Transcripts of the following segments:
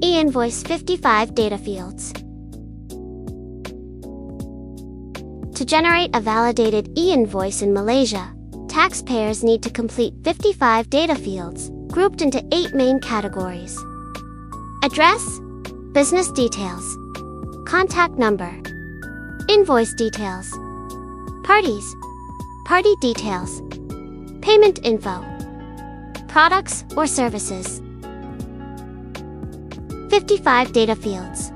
e-Invoice 55 data fields. To generate a validated e-Invoice in Malaysia, taxpayers need to complete 55 data fields, grouped into 8 main categories: address, business details, contact number, invoice details, parties, party details, payment info, products or services. 55 data fields.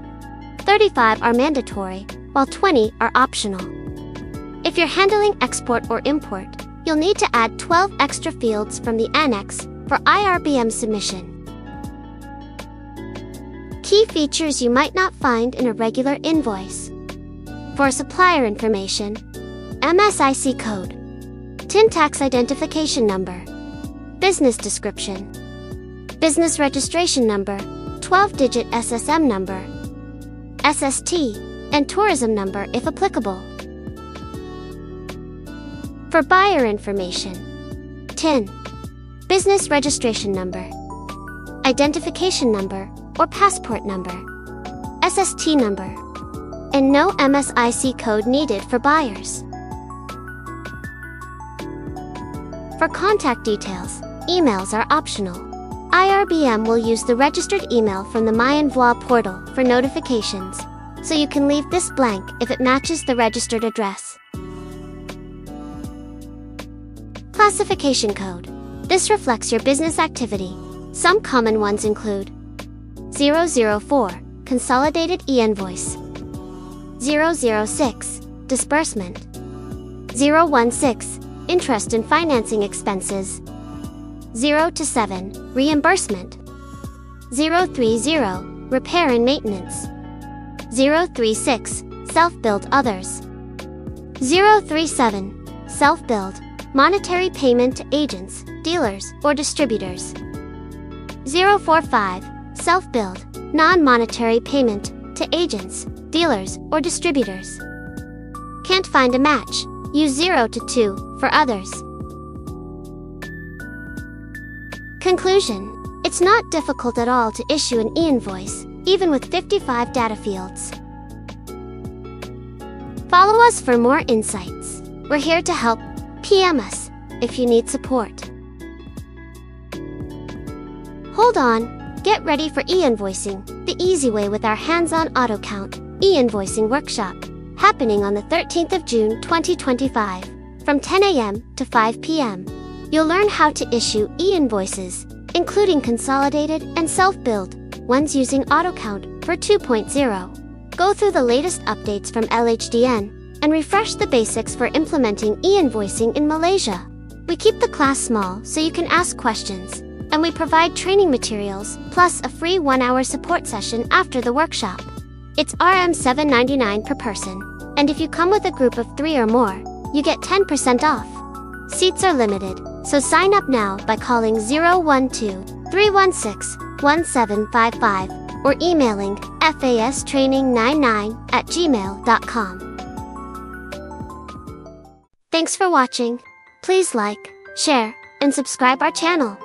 35 are mandatory, while 20 are optional. If you're handling export or import, you'll need to add 12 extra fields from the annex for IRBM submission. Key features you might not find in a regular invoice. For supplier information, MSIC code, TIN tax identification number, business description, business registration number, 12-digit SSM number, SST, and tourism number if applicable. For buyer information, TIN, business registration number, identification number or passport number, SST number, and no MSIC code needed for buyers. For contact details, emails are optional. IRBM will use the registered email from the MyInvois portal for notifications, so you can leave this blank if it matches the registered address. Classification code. This reflects your business activity. Some common ones include 004, Consolidated e-Invoice, 006, Disbursement, 016, Interest and financing expenses, 0 to 7, Reimbursement, 030, Repair and maintenance, 036, Self-billed others, 037, Self-billed, monetary payment to agents, dealers, or distributors, 045, Self-billed, non-monetary payment to agents, dealers, or distributors. Can't find a match? Use 0 to 2 for others. Conclusion. It's not difficult at all to issue an e-Invoice, even with 55 data fields. Follow us for more insights. We're here to help. PM us if you need support. Hold on. Get ready for e-Invoicing, the easy way with our hands-on auto-count e-Invoicing workshop, happening on the 13th of June 2025, from 10 a.m. to 5 p.m. You'll learn how to issue e-Invoices, including consolidated and self-billed ones using AutoCount for 2.0. Go through the latest updates from LHDN and refresh the basics for implementing e-Invoicing in Malaysia. We keep the class small so you can ask questions, and we provide training materials plus a free 1-hour support session after the workshop. It's RM7.99 per person, and if you come with a group of 3 or more, you get 10% off. Seats are limited, so sign up now by calling 012-316-1755 or emailing fastraining99@gmail.com. Thanks for watching. Please like, share, and subscribe our channel.